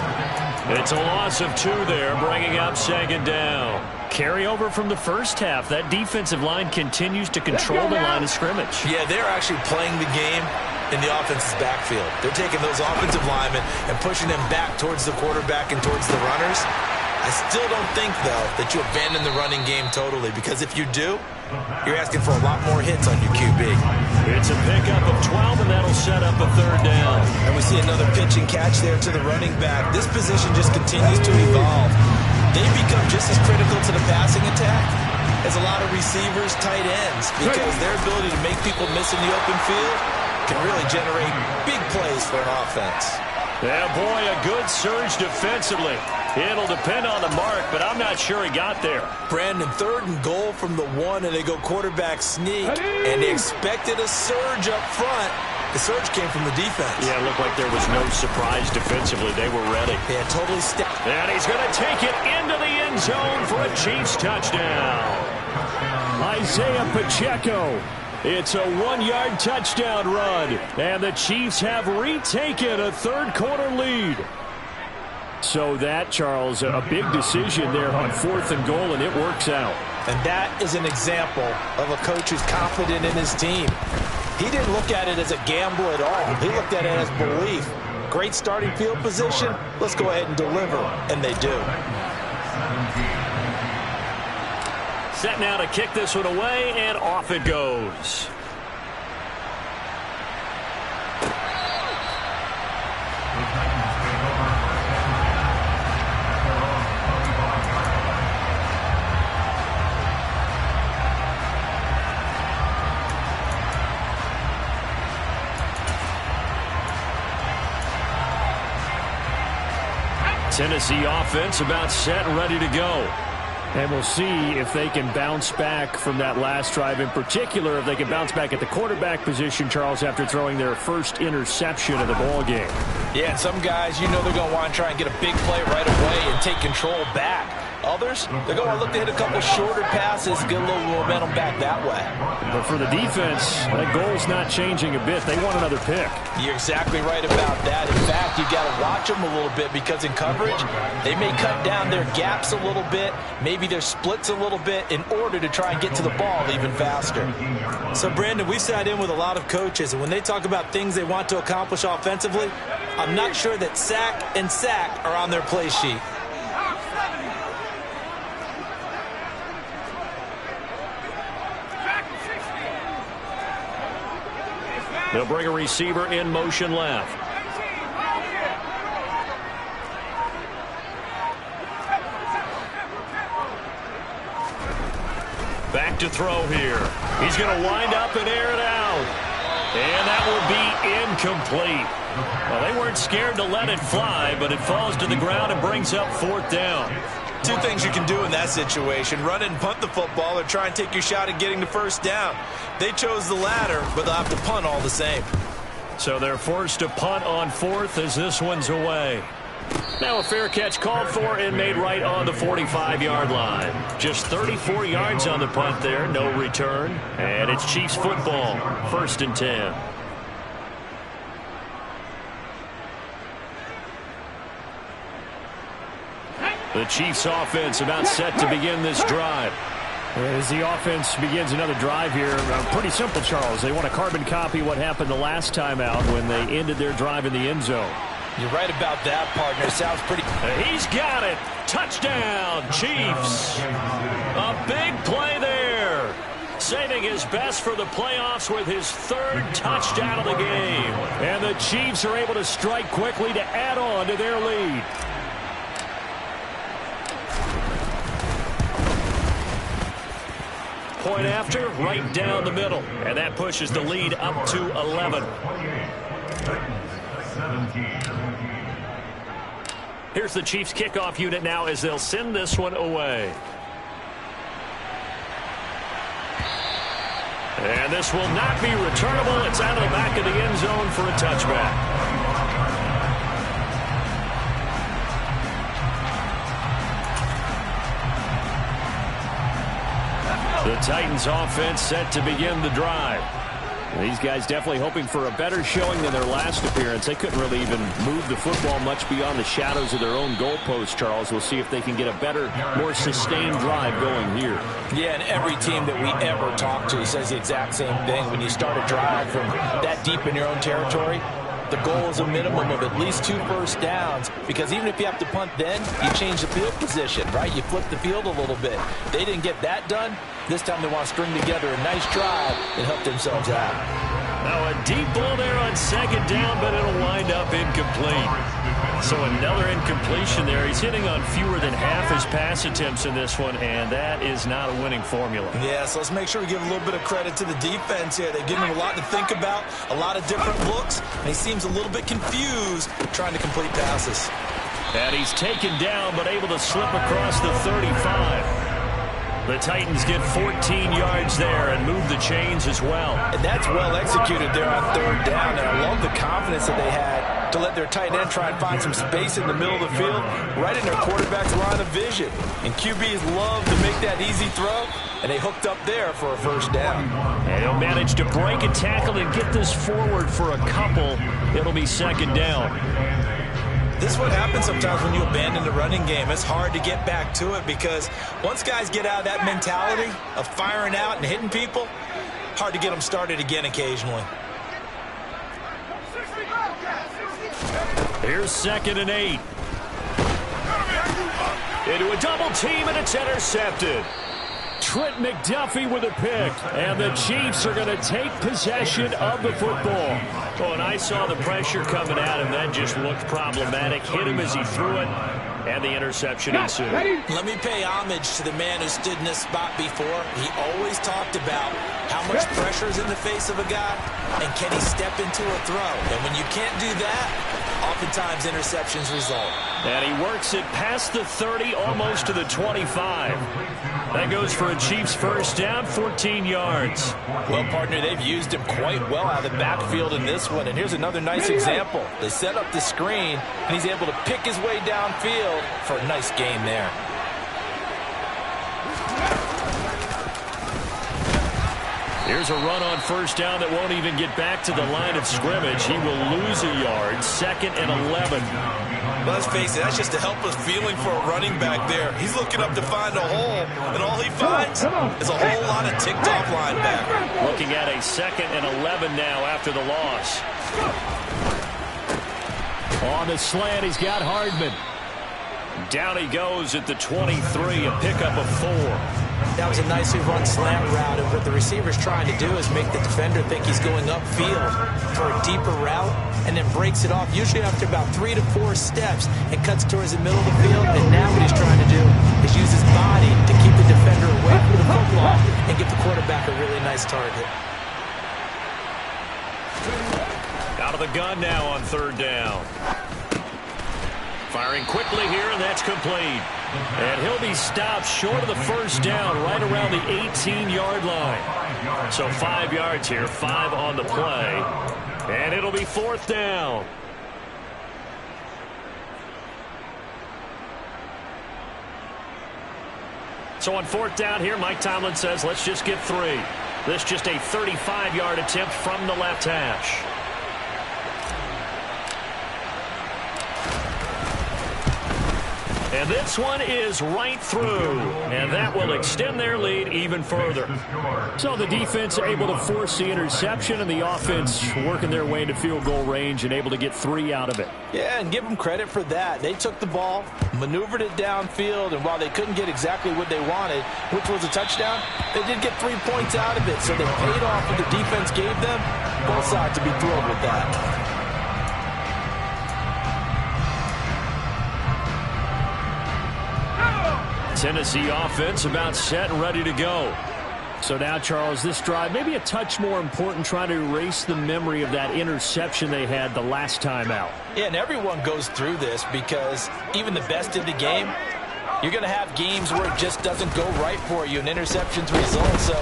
It's a loss of 2 there, bringing up 2nd down. Carryover from the first half. That defensive line continues to control the line of scrimmage. Yeah, they're actually playing the game in the offense's backfield. They're taking those offensive linemen and pushing them back towards the quarterback and towards the runners. I still don't think, though, that you abandon the running game totally, because if you do, you're asking for a lot more hits on your QB. It's a pickup of 12, and that'll set up a third down. And we see another pitch and catch there to the running back. This position just continues to evolve. They become just as critical to the passing attack as a lot of receivers, tight ends, because their ability to make people miss in the open field can really generate big plays for an offense. Yeah, boy, a good surge defensively. It'll depend on the mark, but I'm not sure he got there. Brandon, 3rd and goal from the 1, and they go quarterback sneak, and they expected a surge up front. The surge came from the defense. Yeah, it looked like there was no surprise defensively. They were ready. Yeah, totally stepped. And he's going to take it into the end zone for a Chiefs touchdown. Isaiah Pacheco. It's a 1-yard touchdown run, and the Chiefs have retaken a third-quarter lead. So that, Charles, a big decision there on 4th and goal, and it works out. And that is an example of a coach who's confident in his team. He didn't look at it as a gamble at all. He looked at it as belief. Great starting field position. Let's go ahead and deliver, and they do. Set now to kick this one away, and off it goes. Tennessee offense about set and ready to go. And we'll see if they can bounce back from that last drive. In particular, if they can bounce back at the quarterback position, Charles, after throwing their first interception of the ball game. Yeah, and some guys, you know they're going to want to try and get a big play right away and take control back. Others, they're going to look to hit a couple shorter passes, get a little momentum back that way. But for the defense, that goal's not changing a bit. They want another pick. You're exactly right about that. In fact, you've got to watch them a little bit, because in coverage, they may cut down their gaps a little bit, maybe their splits a little bit, in order to try and get to the ball even faster. So, Brandon, we sat in with a lot of coaches, and when they talk about things they want to accomplish offensively, I'm not sure that sack and sack are on their play sheet. They'll bring a receiver in motion left. Back to throw here. He's going to wind up and air it out. And that will be incomplete. Well, they weren't scared to let it fly, but it falls to the ground and brings up 4th down. 2 things you can do in that situation: run it and punt the football, or try and take your shot at getting the first down. They chose the latter, but they'll have to punt all the same. So they're forced to punt on 4th as this one's away. Now a fair catch called for and made right on the 45-yard line. Just 34 yards on the punt there, no return. And it's Chiefs football, 1st and 10. The Chiefs offense about set to begin this drive. As the offense begins another drive here, pretty simple, Charles. They want to carbon copy what happened the last time out when they ended their drive in the end zone. You're right about that, partner. Sounds pretty... He's got it. Touchdown, Chiefs. A big play there. Saving his best for the playoffs with his 3rd touchdown of the game. And the Chiefs are able to strike quickly to add on to their lead. Point after, right down the middle. And that pushes the lead up to 11. Here's the Chiefs kickoff unit now as they'll send this one away. And this will not be returnable. It's out of the back of the end zone for a touchback. The Titans offense set to begin the drive. These guys definitely hoping for a better showing than their last appearance. They couldn't really even move the football much beyond the shadows of their own goalpost, Charles. We'll see if they can get a better, more sustained drive going here. Yeah, and every team that we ever talk to says the exact same thing. When you start a drive from that deep in your own territory, the goal is a minimum of at least 2 first downs, because even if you have to punt then, you change the field position, right? You flip the field a little bit. They didn't get that done. This time they want to string together a nice drive and help themselves out. Now a deep ball there on second down, but it'll wind up incomplete. So another incompletion there. He's hitting on fewer than half his pass attempts in this one, and that is not a winning formula. Yeah, so let's make sure we give a little bit of credit to the defense here. They've given him a lot to think about, a lot of different looks, and he seems a little bit confused trying to complete passes. And he's taken down, but able to slip across the 35. The Titans get 14 yards there and move the chains as well. And that's well executed there on third down. And I love the confidence that they had to let their tight end try and find some space in the middle of the field, right in their quarterback's line of vision. And QBs love to make that easy throw, and they hooked up there for a first down. And he'll manage to break a tackle and get this forward for a couple. It'll be second down. This is what happens sometimes when you abandon the running game. It's hard to get back to it because once guys get out of that mentality of firing out and hitting people, hard to get them started again occasionally. Here's 2nd and 8. Into a double team, and it's intercepted. Trent McDuffie with a pick, and the Chiefs are going to take possession of the football. Oh, and I saw the pressure coming at him. That just looked problematic. Hit him as he threw it, and the interception ensued. Let me pay homage to the man who stood in this spot before. He always talked about how much pressure is in the face of a guy, and can he step into a throw. And when you can't do that, oftentimes interceptions result. And he works it past the 30, almost to the 25. That goes for a Chiefs first down, 14 yards. Well, partner, they've used him quite well out of the backfield in this one. And here's another nice example. They set up the screen, and he's able to pick his way downfield for a nice gain there. Here's a run on first down that won't even get back to the line of scrimmage. He will lose a yard, 2nd and 11. Let's face it, that's just a helpless feeling for a running back there. He's looking up to find a hole, and all he finds is a whole lot of ticked-off linebacker. Looking at a 2nd and 11 now after the loss. On the slant, he's got Hardman. Down he goes at the 23, a pickup of 4. That was a nicely run slant route, and what the receiver's trying to do is make the defender think he's going upfield for a deeper route, and then breaks it off, usually after about 3 to 4 steps, and cuts towards the middle of the field. And now what he's trying to do is use his body to keep the defender away from the football and give the quarterback a really nice target. Out of the gun now on third down. Firing quickly here, and that's complete. And he'll be stopped short of the first down, right around the 18-yard line. So 5 yards here, 5 on the play. And it'll be 4th down. So on 4th down here, Mike Tomlin says, let's just get 3. This just a 35-yard attempt from the left hash. And this one is right through, and that will extend their lead even further. So the defense able to force the interception, and the offense working their way into field goal range and able to get 3 out of it. Yeah, and give them credit for that. They took the ball, maneuvered it downfield, and while they couldn't get exactly what they wanted, which was a touchdown, they did get 3 points out of it. So they paid off what the defense gave them. Both sides to be thrilled with that. Tennessee offense about set and ready to go. So now, Charles, this drive maybe a touch more important, trying to erase the memory of that interception they had the last time out. Yeah, and everyone goes through this because even the best in the game, you're going to have games where it just doesn't go right for you and interceptions result. So,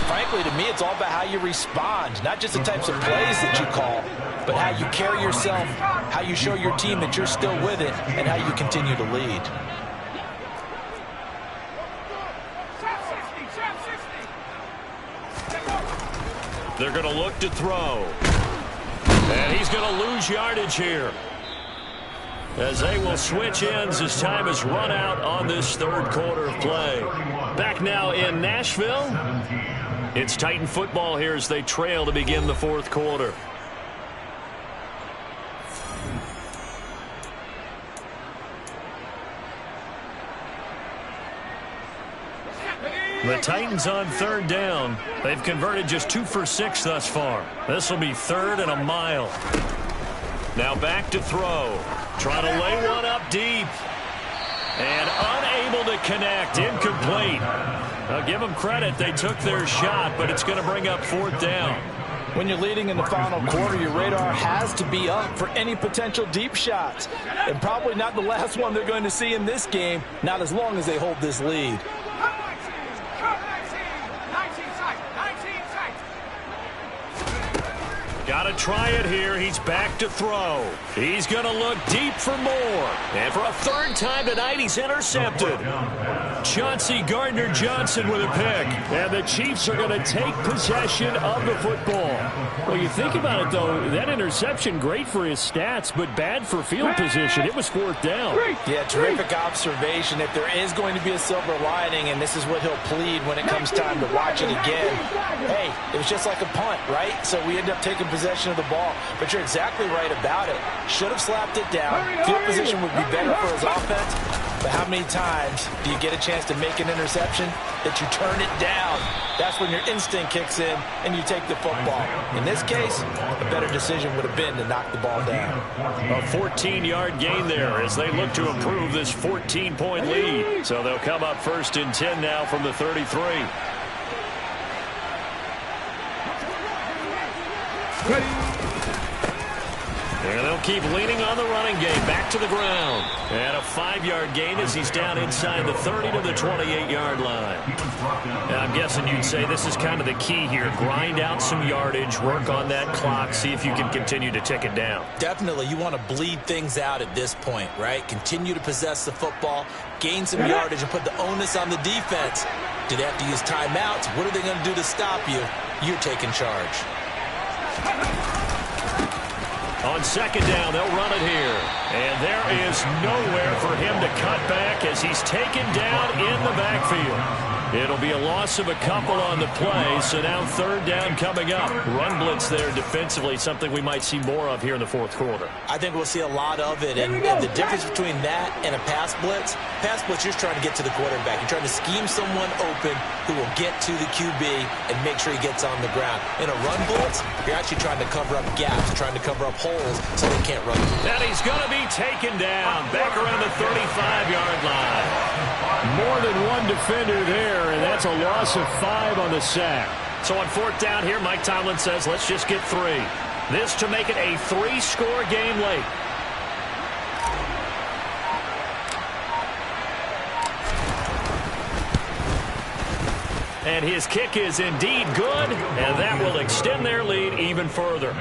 frankly, to me, it's all about how you respond, not just the types of plays that you call, but how you carry yourself, how you show your team that you're still with it, and how you continue to lead. They're going to look to throw. And he's going to lose yardage here, as they will switch ends as time has run out on this third quarter of play. Back now in Nashville. It's Titan football here as they trail to begin the fourth quarter. The Titans on third down. They've converted just 2 for 6 thus far. This will be 3rd and a mile. Now back to throw. Trying to lay one up deep. And unable to connect. Incomplete. I'll give them credit. They took their shot, but it's going to bring up 4th down. When you're leading in the final quarter, your radar has to be up for any potential deep shots. And probably not the last one they're going to see in this game, not as long as they hold this lead. Got to try it here. He's back to throw. He's going to look deep for more. And for a 3rd time tonight, he's intercepted. Chauncey Gardner-Johnson with a pick. And the Chiefs are going to take possession of the football. Well, you think about it, though, that interception, great for his stats, but bad for field position. It was 4th down. Yeah, terrific observation. If there is going to be a silver lining, and this is what he'll plead when it comes time to watch it again, hey, it was just like a punt, right? So we end up taking possession of the ball. But you're exactly right about it. Should have slapped it down. Field position would be better for his offense. But how many times do you get a chance to make an interception that you turn it down? That's when your instinct kicks in and you take the football. In this case, a better decision would have been to knock the ball down. A 14-yard gain there as they look to improve this 14-point lead. So they'll come up 1st and 10 now from the 33. And they'll keep leaning on the running game. Back to the ground. And a 5-yard gain as he's down inside the 30 to the 28-yard line. And I'm guessing you'd say this is kind of the key here. Grind out some yardage, work on that clock, see if you can continue to tick it down. Definitely. You want to bleed things out at this point, right? Continue to possess the football, gain some yardage, and put the onus on the defense. Do they have to use timeouts? What are they going to do to stop you? You're taking charge. On 2nd down, they'll run it here. And there is nowhere for him to cut back as he's taken down in the backfield. It'll be a loss of a couple on the play, so now 3rd down coming up. Run blitz there defensively, something we might see more of here in the 4th quarter. I think we'll see a lot of it, and the difference between that and a pass blitz, you're trying to get to the quarterback. You're trying to scheme someone open who will get to the QB and make sure he gets on the ground. In a run blitz, you're actually trying to cover up gaps, trying to cover up holes so they can't run through. And he's going to be taken down back around the 35-yard line. More than one defender there, and that's a loss of 5 on the sack. So on 4th down here, Mike Tomlin says, let's just get 3. This to make it a 3-score game late. And his kick is indeed good, and that will extend their lead even further.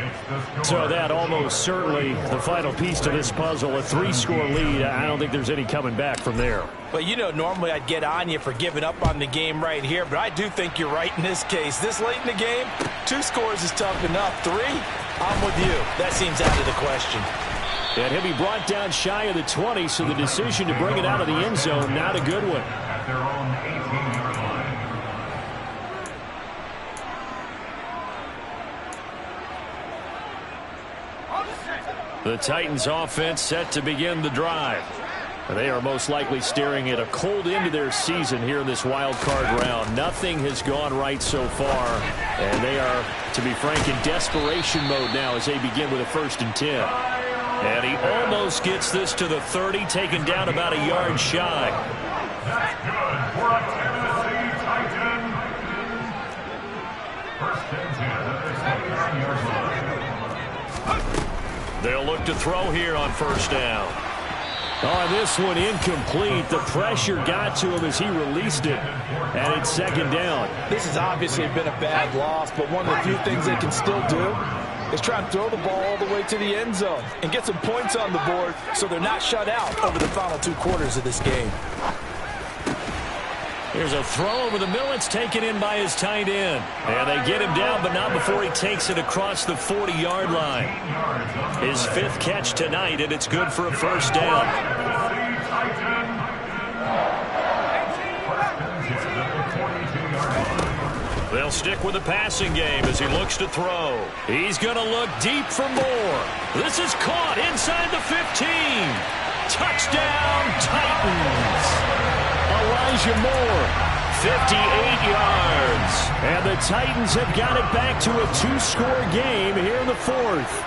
So that almost certainly the final piece to this puzzle, a 3-score lead. I don't think there's any coming back from there. Well, you know, normally I'd get on you for giving up on the game right here, but I do think you're right in this case. This late in the game, 2 scores is tough enough. 3, I'm with you. That seems out of the question. And he'll be brought down shy of the 20, so the decision to bring it out of the end zone, not a good one. At their own 18-yard line. The Titans offense set to begin the drive. They are most likely staring at a cold end to their season here in this wild card round. Nothing has gone right so far, and they are, to be frank, in desperation mode now as they begin with a 1st and 10. And he almost gets this to the 30, taken down about a yard shy. That's good for a Tennessee Titan. 1st and 10 at their 7-yard line. They'll look to throw here on 1st down. Oh, this one incomplete. The pressure got to him as he released it, and it's 2nd down. This has obviously been a bad loss, but one of the few things they can still do is try and throw the ball all the way to the end zone and get some points on the board so they're not shut out over the final 2 quarters of this game. Here's a throw over the middle. It's taken in by his tight end. And they get him down, but not before he takes it across the 40-yard line. His 5th catch tonight, and it's good for a 1st down. They'll stick with the passing game as he looks to throw. He's going to look deep for more. This is caught inside the 15. Touchdown, Titans. Elijah Moore 58 yards. And the Titans have got it back to a two-score game here in the fourth.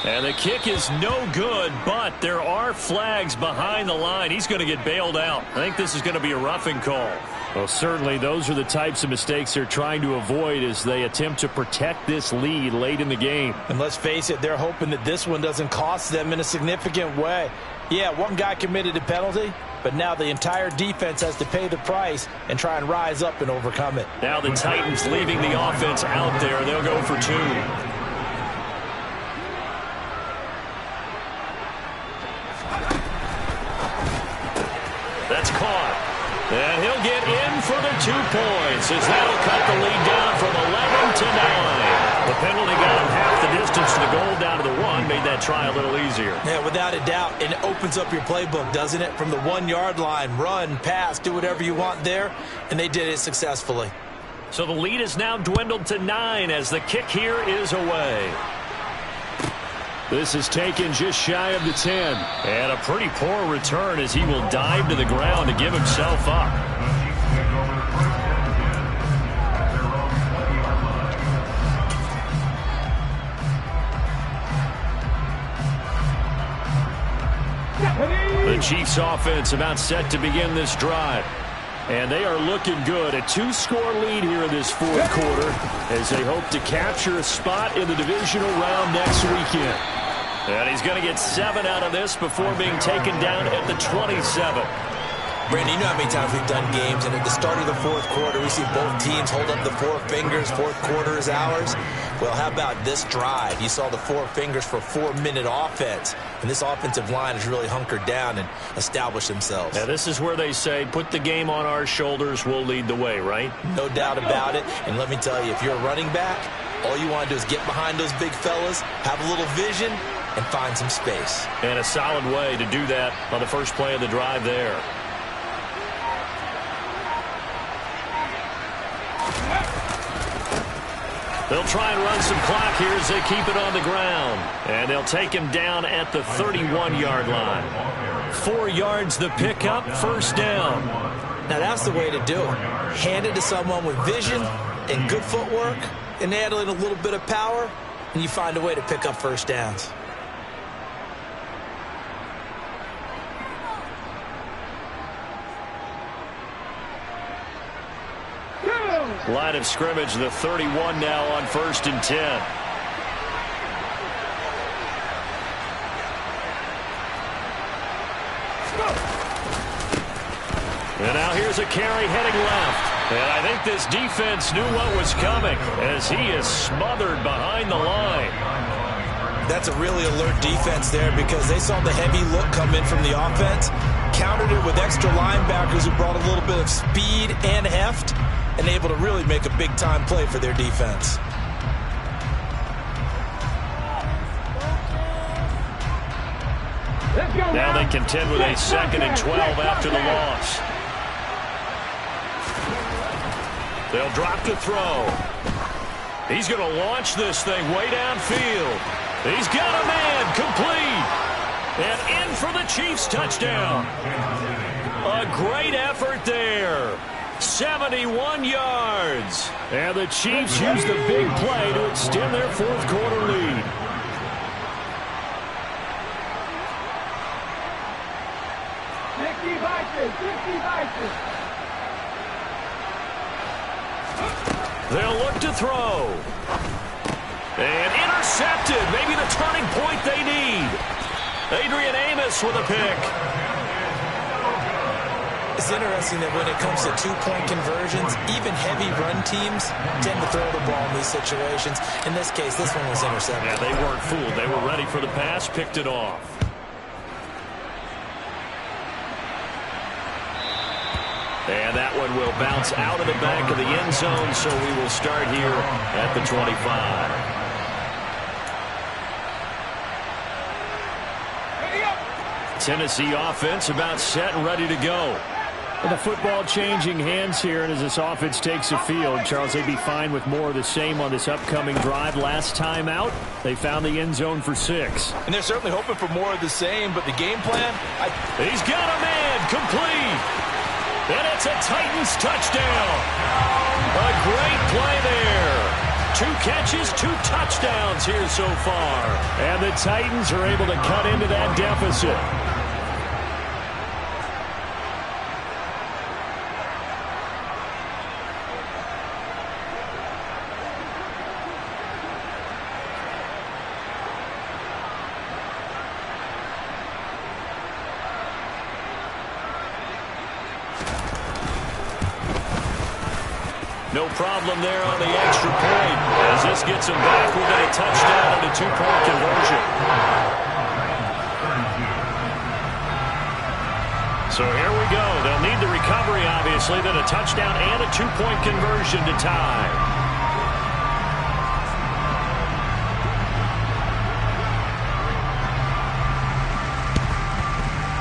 And the kick is no good, but there are flags behind the line. He's going to get bailed out. I think this is going to be a roughing call. Well, certainly those are the types of mistakes they're trying to avoid as they attempt to protect this lead late in the game. And let's face it, they're hoping that this one doesn't cost them in a significant way. Yeah, one guy committed a penalty, but now the entire defense has to pay the price and try and rise up and overcome it. Now the Titans leaving the offense out there. They'll go for two. That's caught. And he'll get in for the 2 points as that'll cut the lead down from 11 to 9. The penalty got him half the distance to the goal down to the 1, made that try a little easier. Yeah, without a doubt. And it opens up your playbook, doesn't it? From the 1-yard line, run, pass, do whatever you want there. And they did it successfully. So the lead is now dwindled to 9 as the kick here is away. This is taken just shy of the 10. And a pretty poor return as he will dive to the ground to give himself up. The Chiefs offense about set to begin this drive. And they are looking good. A 2-score lead here in this fourth quarter as they hope to capture a spot in the divisional round next weekend. And he's going to get 7 out of this before being taken down at the 27. Brandon, you know how many times we've done games, and at the start of the fourth quarter, we see both teams hold up the 4 fingers, fourth quarter is ours. Well, how about this drive? You saw the 4 fingers for 4-minute offense, and this offensive line has really hunkered down and established themselves. Now, this is where they say, put the game on our shoulders, we'll lead the way, right? No doubt about it, and let me tell you, if you're a running back, all you want to do is get behind those big fellas, have a little vision, and find some space. And a solid way to do that on the first play of the drive there. They'll try and run some clock here as they keep it on the ground. And they'll take him down at the 31-yard line. 4 yards the pickup, first down. Now that's the way to do it. Hand it to someone with vision and good footwork and add in a little bit of power, and you find a way to pick up first downs. Line of scrimmage, the 31 now on 1st and 10. And now here's a carry heading left. And I think this defense knew what was coming as he is smothered behind the line. That's a really alert defense there because they saw the heavy look come in from the offense, countered it with extra linebackers who brought a little bit of speed and heft, and able to really make a big-time play for their defense. Now they contend with a 2nd and 12 after the loss. They'll drop to throw. He's going to launch this thing way downfield. He's got a man, complete. And in for the Chiefs touchdown. A great effort there. 71 yards. And the Chiefs use the big play to extend their fourth quarter lead. They'll look to throw. And intercepted. Maybe the turning point they need. Adrian Amos with a pick. It's interesting that when it comes to 2-point conversions, even heavy run teams tend to throw the ball in these situations. In this case, this one was intercepted. Yeah, they weren't fooled. They were ready for the pass, picked it off. And that one will bounce out of the back of the end zone, so we will start here at the 25. Tennessee offense about set and ready to go. The football changing hands here, and as this offense takes the field, Charles, they'd be fine with more of the same on this upcoming drive. Last time out, they found the end zone for 6. And they're certainly hoping for more of the same, but the game plan... He's got a man, complete. And it's a Titans touchdown. A great play there. 2 catches, 2 touchdowns here so far. And the Titans are able to cut into that deficit. No problem there on the extra point. As this gets him back within a touchdown and a 2-point conversion. So here we go. They'll need the recovery, obviously, then a touchdown and a 2-point conversion to tie.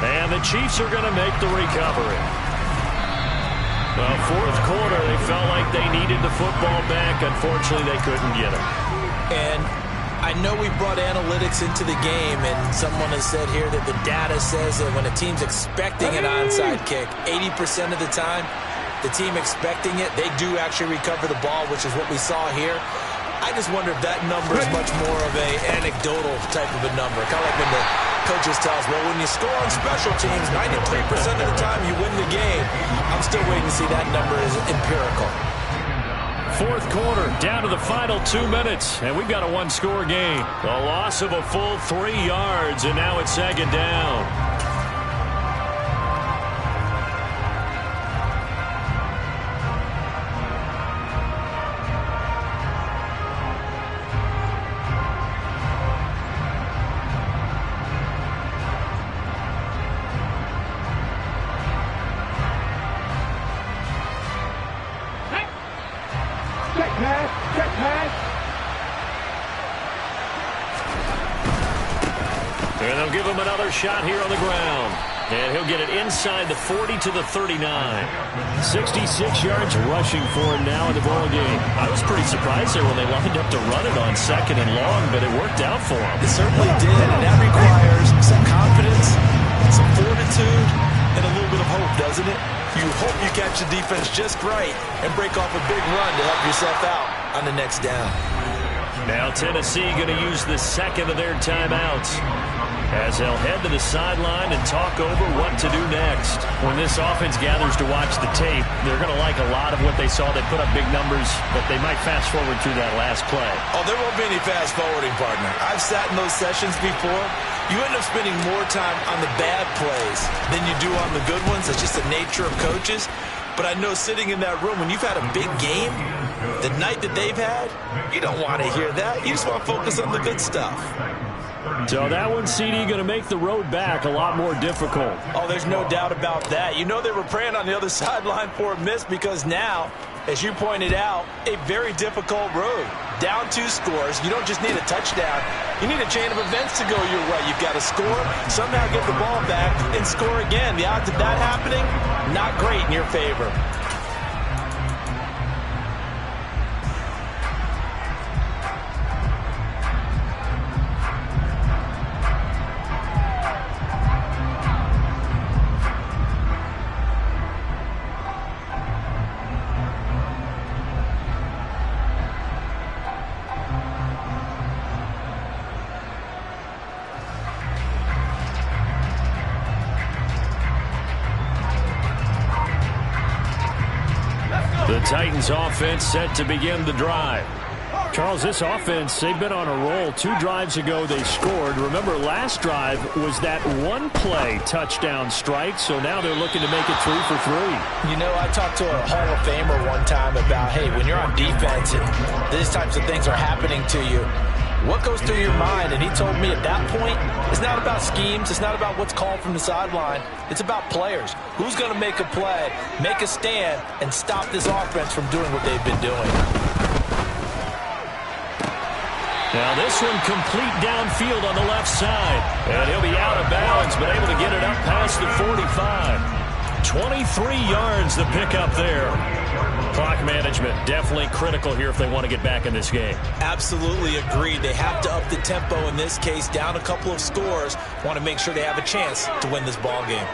And the Chiefs are going to make the recovery. Well, fourth quarter, they felt like they needed the football back. Unfortunately, they couldn't get it. And I know we brought analytics into the game, and someone has said here that the data says that when a team's expecting an onside kick, 80% of the time, the team expecting it, they do actually recover the ball, which is what we saw here. I just wonder if that number is much more of a anecdotal type of a number. Kind of like when the coaches tell us, well, when you score on special teams, 93% of the time you win the game. I'm still waiting to see that number is empirical. Fourth quarter, down to the final 2 minutes, and we've got a 1-score game. A loss of a full 3 yards, and now it's 2nd down. And they'll give him another shot here on the ground. And he'll get it inside the 40 to the 39. 66 yards rushing for him now in the ball game. I was pretty surprised there when they lined up to run it on 2nd and long, but it worked out for him. It certainly did, and that requires some confidence, some fortitude, and a little bit of hope, doesn't it? You hope you catch the defense just right and break off a big run to help yourself out on the next down. Now Tennessee going to use the second of their timeouts as they'll head to the sideline and talk over what to do next. When this offense gathers to watch the tape, they're going to like a lot of what they saw. They put up big numbers, but they might fast forward through that last play. Oh, there won't be any fast forwarding, partner. I've sat in those sessions before. You end up spending more time on the bad plays than you do on the good ones. It's just the nature of coaches. But I know sitting in that room, when you've had a big game, the night that they've had, you don't want to hear that. You just want to focus on the good stuff. So that one, CD, going to make the road back a lot more difficult. Oh, there's no doubt about that. You know they were praying on the other sideline for a miss because now, as you pointed out, a very difficult road. Down 2 scores. You don't just need a touchdown. You need a chain of events to go your way. You've got to score, somehow get the ball back, and score again. The odds of that happening, not great in your favor. The Titans offense set to begin the drive. Charles, this offense, they've been on a roll. 2 drives ago they scored. Remember, last drive was that 1-play touchdown strike, so now they're looking to make it 3 for 3. You know, I talked to a Hall of Famer one time about, hey, when you're on defense and these types of things are happening to you, what goes through your mind? And he told me at that point, it's not about schemes. It's not about what's called from the sideline. It's about players. Who's going to make a play, make a stand, and stop this offense from doing what they've been doing. Now this one complete downfield on the left side. And he'll be out of bounds, but able to get it up past the 45. 23 yards to pick up there. Clock management definitely critical here if they want to get back in this game. Absolutely agreed. They have to up the tempo in this case, down a couple of scores. Want to make sure they have a chance to win this ball game.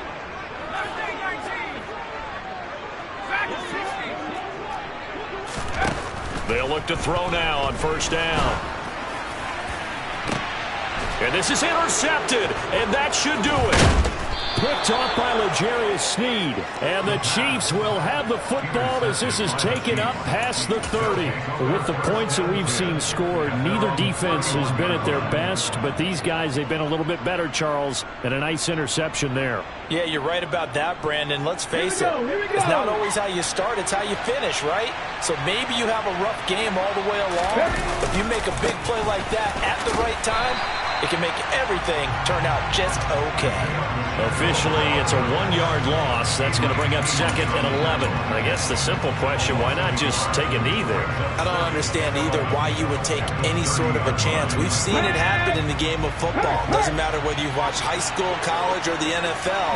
They'll look to throw now on first down. And this is intercepted, and that should do it. Picked off by L'Jarius Sneed. And the Chiefs will have the football as this is taken up past the 30. With the points that we've seen scored, neither defense has been at their best, but these guys, they've been a little bit better, Charles, and a nice interception there. Yeah, you're right about that, Brandon. Let's face it, it's not always how you start, it's how you finish, right? So maybe you have a rough game all the way along. If you make a big play like that at the right time, it can make everything turn out just okay. Officially, it's a 1-yard loss. That's going to bring up 2nd and 11. I guess the simple question, why not just take a knee there? I don't understand either why you would take any sort of a chance. We've seen it happen in the game of football. Doesn't matter whether you've watched high school, college, or the NFL.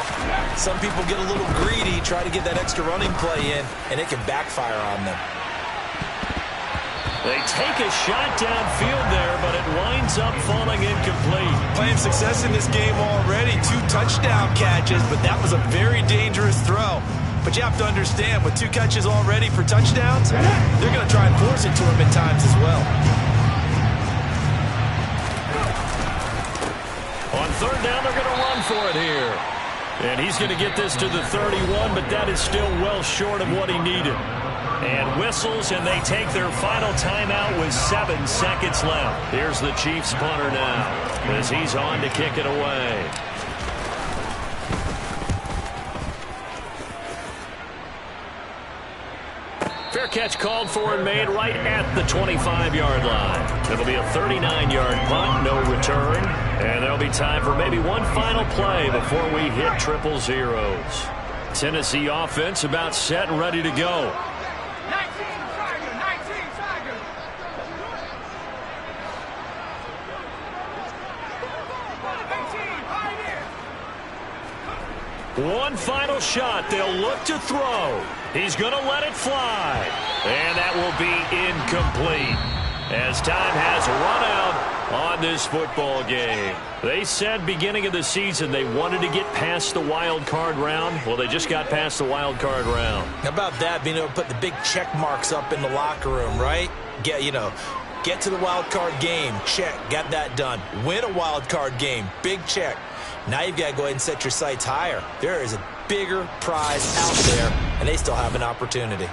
Some people get a little greedy, try to get that extra running play in, and it can backfire on them. They take a shot downfield there, but it winds up falling incomplete. Playing success in this game already. 2 touchdown catches, but that was a very dangerous throw. But you have to understand, with 2 catches already for touchdowns, they're going to try and force it to him at times as well. On third down, they're going to run for it here. And he's going to get this to the 31, but that is still well short of what he needed. And whistles, and they take their final timeout with 7 seconds left. Here's the Chiefs punter now as he's on to kick it away. Fair catch called for and made right at the 25-yard line. It'll be a 39-yard punt, no return. And there'll be time for maybe one final play before we hit triple zeros. Tennessee offense about set and ready to go. One final shot. They'll look to throw. He's going to let it fly. And that will be incomplete as time has run out on this football game. They said beginning of the season they wanted to get past the wild card round. Well, they just got past the wild card round. How about that, being able to put the big check marks up in the locker room, right? Get to the wild card game. Check. Got that done. Win a wild card game. Big check. Now you've got to go ahead and set your sights higher. There is a bigger prize out there, and they still have an opportunity.